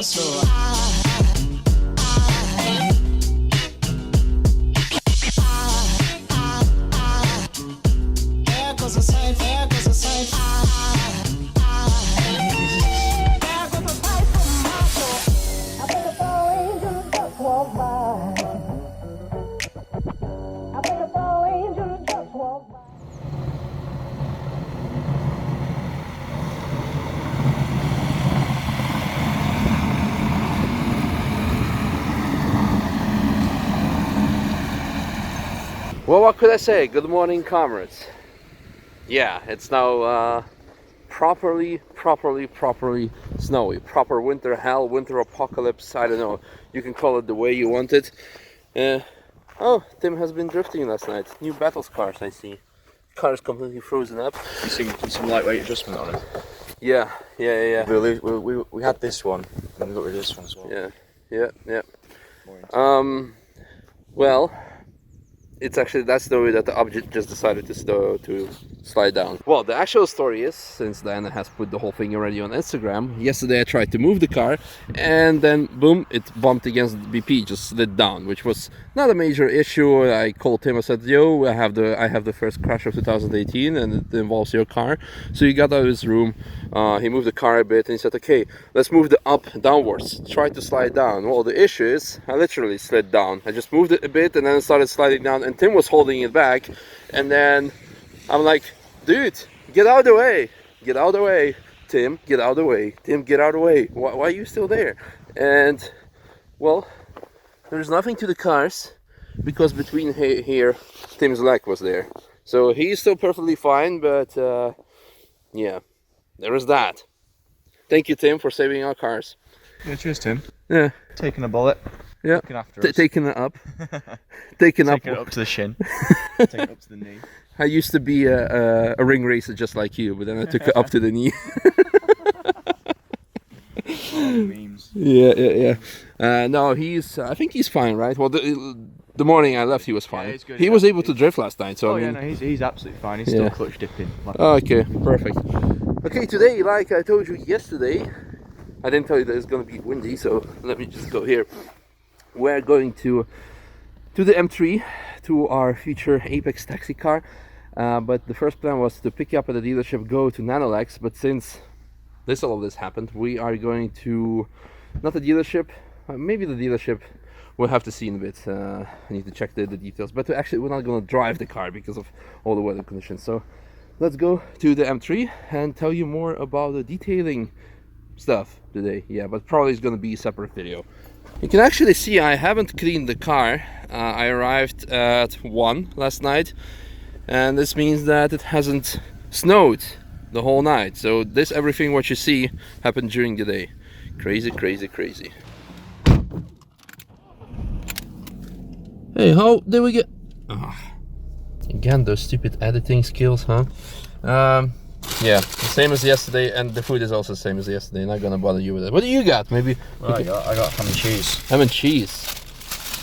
slow. There goes a sight, there goes a sight. There goes a sight from my soul. I think a falling angel just walked by. I think a falling angel just walked by. Well, what could I say? Good morning, comrades. Yeah, it's now properly snowy. Proper winter hell, winter apocalypse. I don't know. You can call it the way you want it. Oh, Tim has been drifting last night. New battle scars, I see. Car is completely frozen up. You see some lightweight adjustment on it. Yeah. We had this one, and we got rid of this one as well. Yeah. Well, it's actually, that's the way that the object just decided to slide down. Well, the actual story is, since Diana has put the whole thing already on Instagram, yesterday I tried to move the car and then boom, it bumped against the BP, just slid down, which was not a major issue. I called him, I said, yo, I have the first crash of 2018 and it involves your car. So he got out of his room, he moved the car a bit and he said, okay, let's move the up downwards, try to slide down. Well, the issue is, I literally slid down. I just moved it a bit and then it started sliding down, and Tim was holding it back, and then I'm like, dude, get out of the way, get out of the way, Tim, get out of the way, Tim, get out of the way, why are you still there? And well, there's nothing to the cars because between here Tim's leg was there, so he's still perfectly fine, but yeah, there is that. Thank you, Tim, for saving our cars. Yeah, cheers, Tim. Yeah, Taking a bullet. yeah, Looking after us. taking it up. Taking it up to the shin. Taking it up to the knee. I used to be a ring racer just like you, but then I took it up to the knee. Memes. Yeah. No, I think he's fine, right? Well, the morning I left, he was fine. Yeah, he's good. He was able to drift last night, so Oh I mean, yeah, no, he's absolutely fine. He's still clutch dipping. Okay, perfect. Okay, today, like I told you yesterday, I didn't tell you that it's gonna be windy, so let me just go here. We're going to the M3, to our future Apex taxi car, but the first plan was to pick you up at the dealership, go to Nanolex, but since all of this happened, we are going to, not the dealership, maybe the dealership, we'll have to see in a bit. I need to check the details, but actually we're not going to drive the car because of all the weather conditions. So let's go to the M3 and tell you more about the detailing stuff today. Yeah, but probably it's going to be a separate video. You can actually see I haven't cleaned the car. I arrived at 1 last night, and this means that it hasn't snowed the whole night. So everything what you see happened during the day. Crazy. Hey, how did we get... Oh, again, those stupid editing skills, huh? Yeah, the same as yesterday, and the food is also the same as yesterday. Not gonna bother you with it. What do you got? Maybe. Well, I got ham and cheese. Ham and cheese.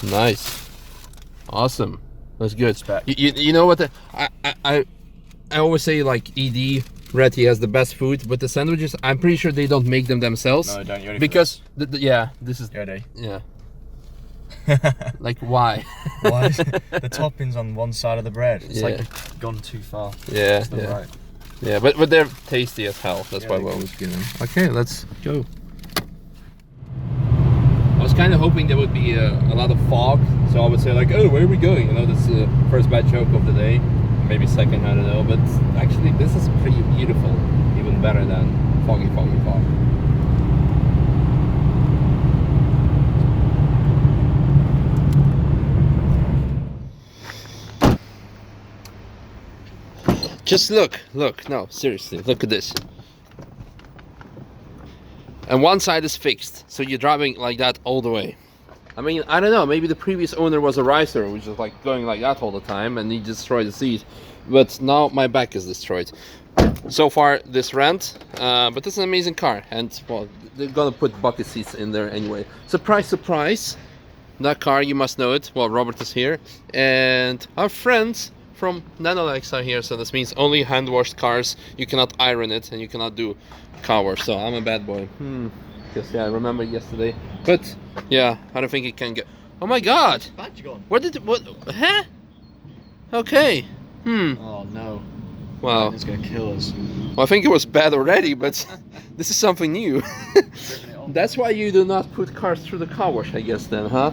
Nice. Awesome. That's good. You know what? I always say, like, ED Retty has the best food, but the sandwiches, I'm pretty sure they don't make them themselves. No, don't. You because yeah, this is ready. Yeah. Like, why? Why? The toppings on one side of the bread. It's like gone too far. Yeah. Right. Yeah, but they're tasty as hell. That's why we always get them. Okay, let's go. I was kind of hoping there would be a lot of fog, so I would say like, oh, where are we going? You know, this is the first bad joke of the day, maybe second, I don't know. But actually, this is pretty beautiful, even better than foggy fog. Just look, no, seriously, look at this. And one side is fixed, so you're driving like that all the way. I mean, I don't know, maybe the previous owner was a ricer, which was like going like that all the time, and he destroyed the seat. But now my back is destroyed. So far, this rent, but it's an amazing car, and well, they're gonna put bucket seats in there anyway. Surprise, surprise, that car, you must know it. Well, Robert is here, and our friends from Nanolex are here, so this means only hand washed cars. You cannot iron it and you cannot do car wash, so I'm a bad boy. because yeah, I remember yesterday. But yeah, I don't think it can go. Oh my God! Badge gone. Where did what? Huh? Okay. Oh no. Wow. It's gonna kill us. Well, I think it was bad already, but this is something new. That's why you do not put cars through the car wash, I guess, then, huh?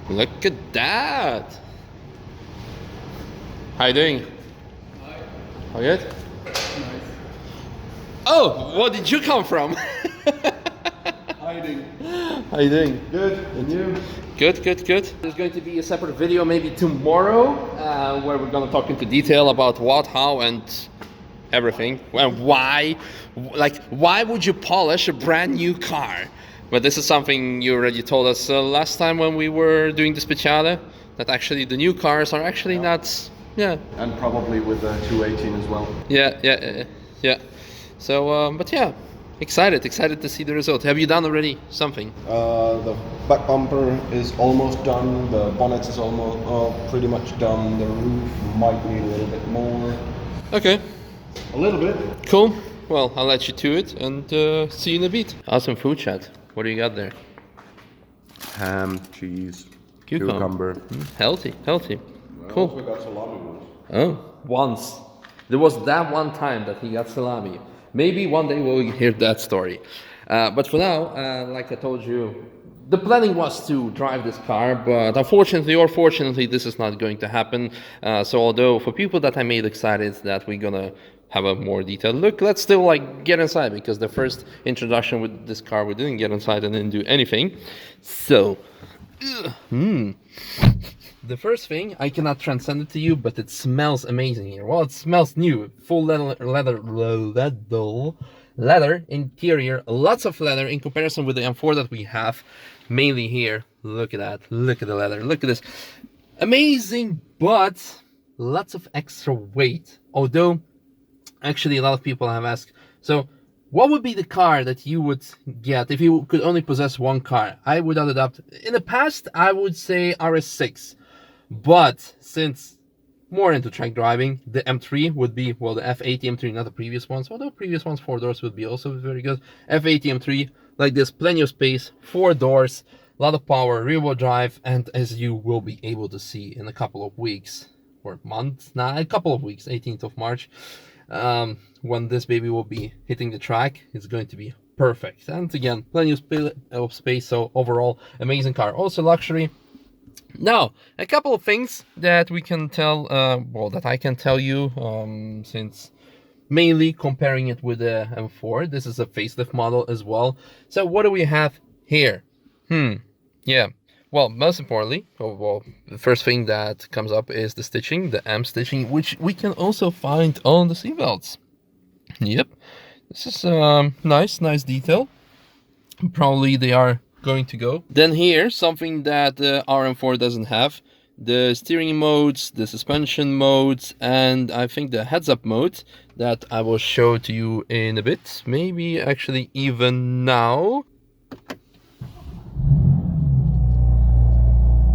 Look at that! How you doing? Hi. How good? Nice. Oh, where did you come from? Hiding. How you doing? Good. And you? Good, good, good. There's going to be a separate video maybe tomorrow where we're going to talk into detail about what, how, and everything. And why. Like, why would you polish a brand new car? But this is something you already told us last time when we were doing the Speciale, that actually the new cars are actually not, yeah. And probably with the 218 as well. Yeah. So, but yeah. Excited to see the result. Have you done already something? The back bumper is almost done. The bonnet is almost pretty much done. The roof might need a little bit more. Okay. A little bit. Cool. Well, I'll let you to it and see you in a bit. Awesome food chat. What do you got there? Ham, cheese, Cucumber. Healthy. Cool. We got salami once. Oh, once. There was that one time that he got salami. Maybe one day we'll hear that story. But for now, like I told you, the planning was to drive this car, but unfortunately or fortunately, this is not going to happen. So although for people that I made excited that we're gonna have a more detailed look, let's still like get inside, because the first introduction with this car, we didn't get inside and didn't do anything. So, the first thing, I cannot transcend it to you, but it smells amazing here. Well, it smells new. Full leather interior, lots of leather in comparison with the M4 that we have, mainly here. Look at that. Look at the leather. Look at this. Amazing, but lots of extra weight. Although, actually, a lot of people have asked, so what would be the car that you would get if you could only possess one car? I would adopt, in the past, I would say RS6. But since more into track driving, the M3 would be, well, the F80 M3, not the previous ones, although previous ones 4 doors would be also very good. F80 M3, like this, plenty of space, 4 doors, a lot of power, rear wheel drive, and as you will be able to see in a couple of weeks, or months, a couple of weeks, 18th of March, when this baby will be hitting the track, it's going to be perfect. And again, plenty of space, so overall, amazing car. Also luxury. Now, a couple of things that we can tell, that I can tell you, since mainly comparing it with the M4, this is a facelift model as well. So what do we have here? Yeah, well, most importantly, the first thing that comes up is the stitching, the M stitching, which we can also find on the seatbelts. Yep, this is nice detail. Probably they are going to go. Then here, something that RM4 doesn't have, the steering modes, the suspension modes, and I think the heads-up mode that I will show to you in a bit, maybe actually even now.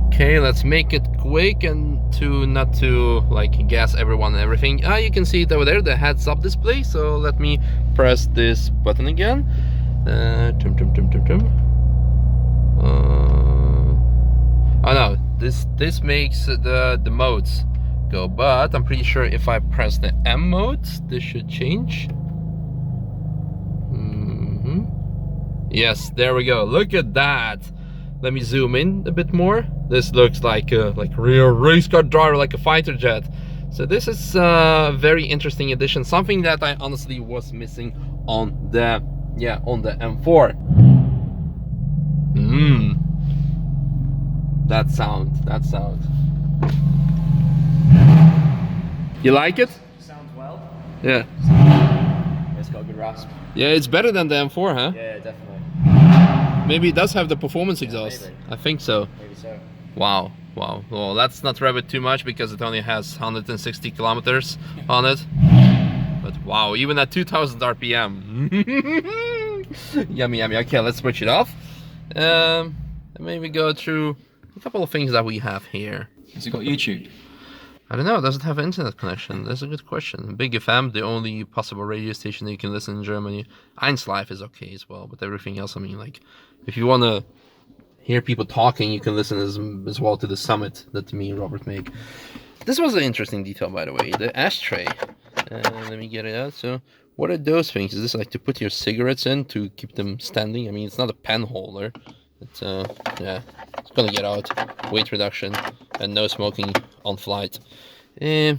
Okay, let's make it quick and not to like gas everyone and everything. You can see it over there, the heads-up display. So let me press this button again. Oh no, this makes the modes go, but I'm pretty sure if I press the M mode, this should change. Yes, there we go. Look at that. Let me zoom in a bit more. This looks like a real race car driver, like a fighter jet. So this is a very interesting addition, something that I honestly was missing on the M4. That sound. You like it? Sounds well. Yeah. It's got a good rasp. Yeah, it's better than the M4, huh? Yeah, definitely. Maybe it does have the performance exhaust. Maybe. I think so. Maybe so. Wow. Well, let's not rev it too much because it only has 160 kilometers on it. But wow, even at 2000 RPM. Yummy. Okay, let's switch it off. And maybe go through a couple of things that we have here. Has it got YouTube? I don't know. Does it have an internet connection? That's a good question. Big FM, the only possible radio station that you can listen in Germany. 1Live is okay as well, but everything else, I mean, like, if you want to hear people talking, you can listen as well to the summit that me and Robert make. This was an interesting detail, by the way. The ashtray. Let me get it out. So, what are those things? Is this like to put your cigarettes in to keep them standing? I mean, it's not a pen holder. It's yeah, it's gonna get out. Weight reduction and no smoking on flight. Yeah,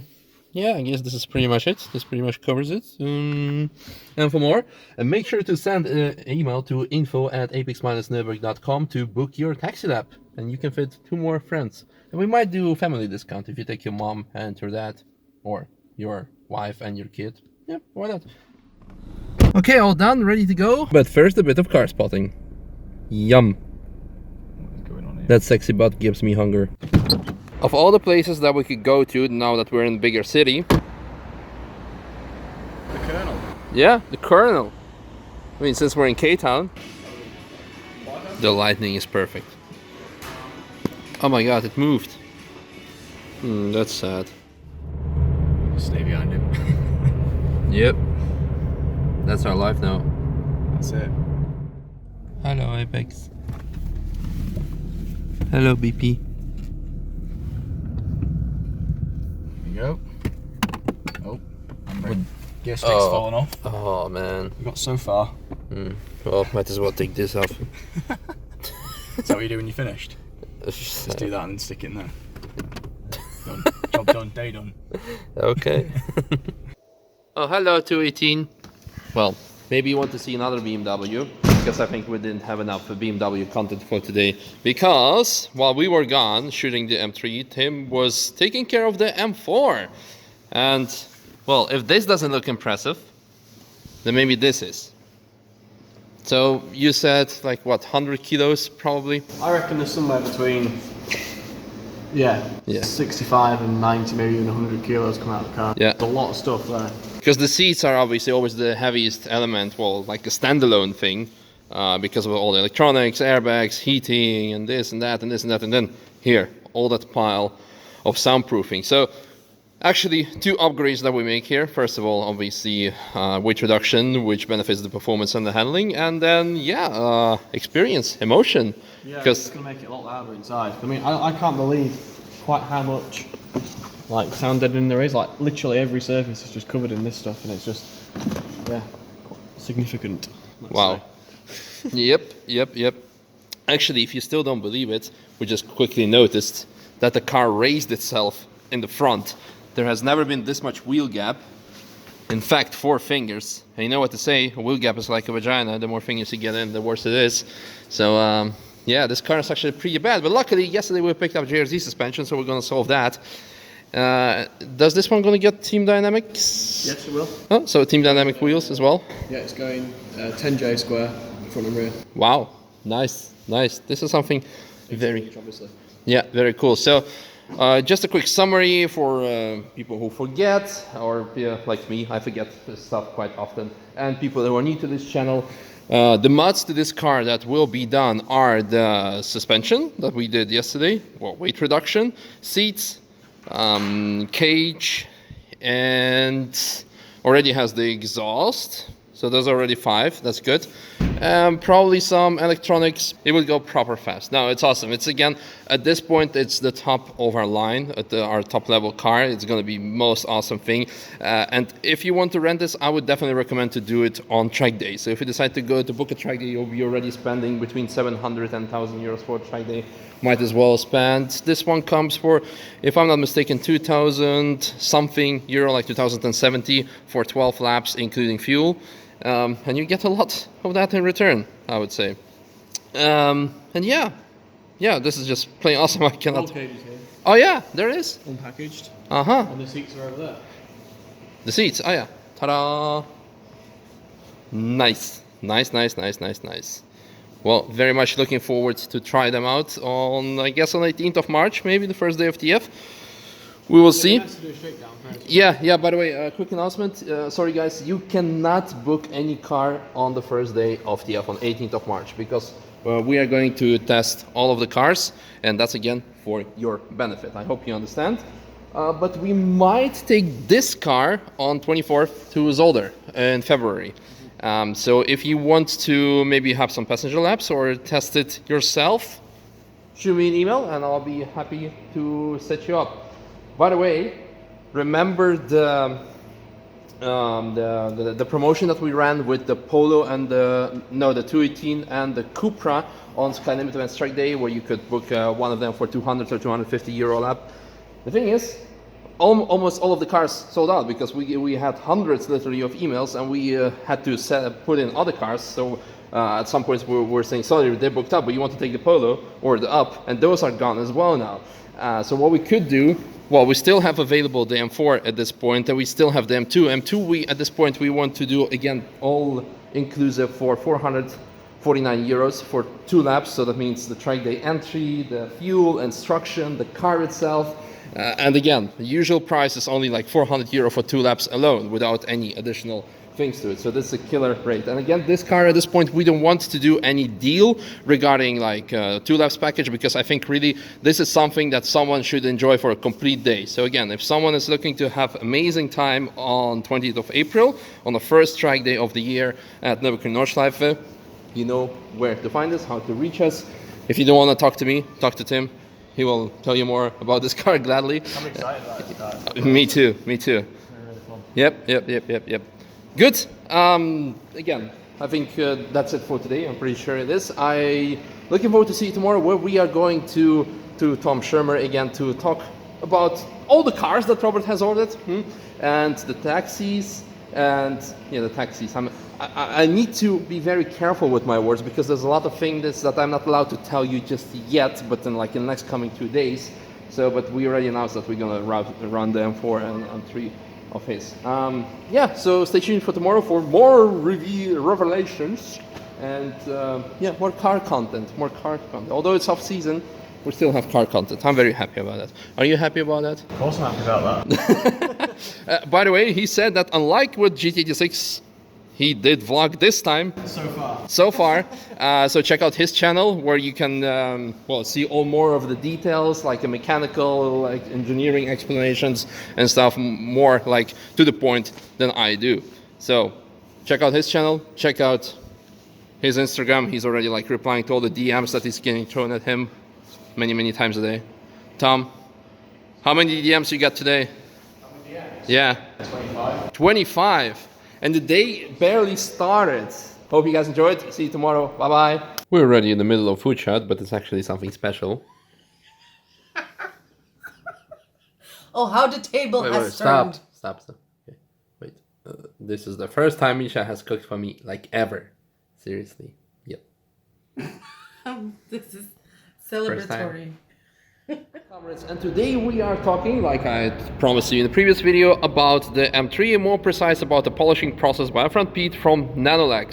I guess this is pretty much it. This pretty much covers it. And for more, make sure to send an email to info@apex-nürburg.com to book your taxi lap, and you can fit 2 more friends. And we might do a family discount if you take your mom and your dad, or your wife and your kid. Yeah, why not? Okay, all done, ready to go. But first, a bit of car spotting. Yum. That sexy butt gives me hunger. Of all the places that we could go to now that we're in a bigger city... The Colonel. Yeah, the Colonel. I mean, since we're in K-Town, the lighting is perfect. Oh my god, it moved. That's sad. Stay behind him. Yep. That's our life now. That's it. Hello, Apex. Hello, BP. There you go. Oh, gear stick's fallen off. Oh, man. We got so far. Well, might as well take this off. Is that what you do when you're finished? Just do that and then stick it in there. Done. Job done, day done. Okay. Oh, hello, 218. Well, maybe you want to see another BMW, because I think we didn't have enough BMW content for today. Because while we were gone shooting the M3, Tim was taking care of the M4. And, well, if this doesn't look impressive, then maybe this is. So you said, like, what, 100 kilos probably? I reckon there's somewhere between, yeah, 65 and 90, maybe even 100 kilos come out of the car. Yeah. There's a lot of stuff there. Because the seats are obviously always the heaviest element, well, like a standalone thing, because of all the electronics, airbags, heating, and this and that, and this and that, and then here, all that pile of soundproofing. So, actually, 2 upgrades that we make here. First of all, obviously, weight reduction, which benefits the performance and the handling, and then, yeah, experience, emotion. Yeah, it's going to make it a lot louder inside. I mean, I can't believe quite how much like sound deadening there is. Like literally every surface is just covered in this stuff, and it's just, yeah, significant. Wow. Yep. Actually, if you still don't believe it, we just quickly noticed that the car raised itself in the front. There has never been this much wheel gap. In fact, 4 fingers. And you know what to say, a wheel gap is like a vagina. The more fingers you get in, the worse it is. So, yeah, this car is actually pretty bad. But luckily, yesterday we picked up JRZ suspension, so we're going to solve that. Does this one going to get Team Dynamics? Yes, it will. Oh, so Team Dynamic wheels as well? Yeah, it's going 10J square, front and rear. Wow, nice. This is something very... Obviously. Yeah, very cool. So, just a quick summary for people who forget, or like me, I forget this stuff quite often, and people that are new to this channel. The mods to this car that will be done are the suspension that we did yesterday, well, weight reduction, seats, cage, and already has the exhaust. So there's already 5, that's good. Probably some electronics. It will go proper fast. No, it's awesome. It's again, at this point, it's the top of our line, at our top level car. It's going to be most awesome thing. And if you want to rent this, I would definitely recommend to do it on track day. So if you decide to go to book a track day, you'll be already spending between 700 and 1,000 euros for a track day. Might as well spend. This one comes for, if I'm not mistaken, 2,000 something euro, like 2,070 for 12 laps, including fuel. And you get a lot of that in return, I would say. And yeah, this is just plain awesome. I cannot. Cages here, Oh yeah, there is. unpackaged, Uh-huh. and the seats are over there. The seats. Oh yeah. Ta-da! Nice. Well, very much looking forward to try them out on, I guess, on 18th of March, maybe the first day of TF. We will see. Nice to do a shakedown first. Yeah, by the way, quick announcement. Sorry guys, you cannot book any car on the first day of TF on 18th of March, because we are going to test all of the cars, and that's again for your benefit. I hope you understand. but we might take this car on 24th to Zolder in February. So if you want to maybe have some passenger laps or test it yourself, shoot me an email and I'll be happy to set you up. By the way, remember the promotion that we ran with the Polo and the 218 and the Cupra on Sky Limit Event Strike Day, where you could book one of them for 200 or 250 euro lap. The thing is, almost all of the cars sold out because we had hundreds literally of emails, and we had to put in other cars. So at some points we were saying, sorry, they're booked up, but you want to take the Polo or the Up, and those are gone as well now. So what we could do, well, we still have available the M4 at this point, and we still have the M2. M2, at this point, we want to do, again, all inclusive for 449 euros for 2 laps. So that means the track day entry, the fuel, instruction, the car itself. And again, the usual price is only like 400 euro for 2 laps alone, without any additional things to it. So this is a killer rate. And again, this car at this point, we don't want to do any deal regarding like 2 laps package, because I think really this is something that someone should enjoy for a complete day. So again, if someone is looking to have amazing time on 20th of April, on the first track day of the year at Nürburg Nordschleife, you know where to find us, how to reach us. If you don't want to talk to me, talk to Tim. He will tell you more about this car gladly. I'm excited about this car. Me too. Really fun. Yep. Good. Again, I think that's it for today. I'm pretty sure it is. Looking forward to see you tomorrow, where we are going to Tom Schirmer again to talk about all the cars that Robert has ordered, and the taxis, and the taxis. I need to be very careful with my words, because there's a lot of things that I'm not allowed to tell you just yet, but then like in the next coming 2 days. So, but we already announced that we're gonna run the M4 and M3 of his. So stay tuned for tomorrow for more revelations and more car content. Although it's off season, we still have car content. I'm very happy about that. Are you happy about that? Of course I'm happy about that. By the way, he said that unlike with GT86, he did vlog this time. So far. So check out his channel, where you can see all more of the details, like the mechanical, like engineering explanations and stuff, more like to the point than I do. So check out his channel, check out his Instagram. He's already like replying to all the DMs that is getting thrown at him many times a day. Tom, how many DMs you got today? How many DMs? Yeah. 25. And the day barely started. Hope you guys enjoyed. See you tomorrow. Bye-bye. We're already in the middle of food chat, but it's actually something special. Oh, how the table has turned. Stop. Okay. Wait. This is the first time Misha has cooked for me, like ever. Seriously. Yep. This is celebratory. Comrades, and today we are talking, like I promised you in the previous video, about the M3, and more precise about the polishing process by Front Pete from Nanolex.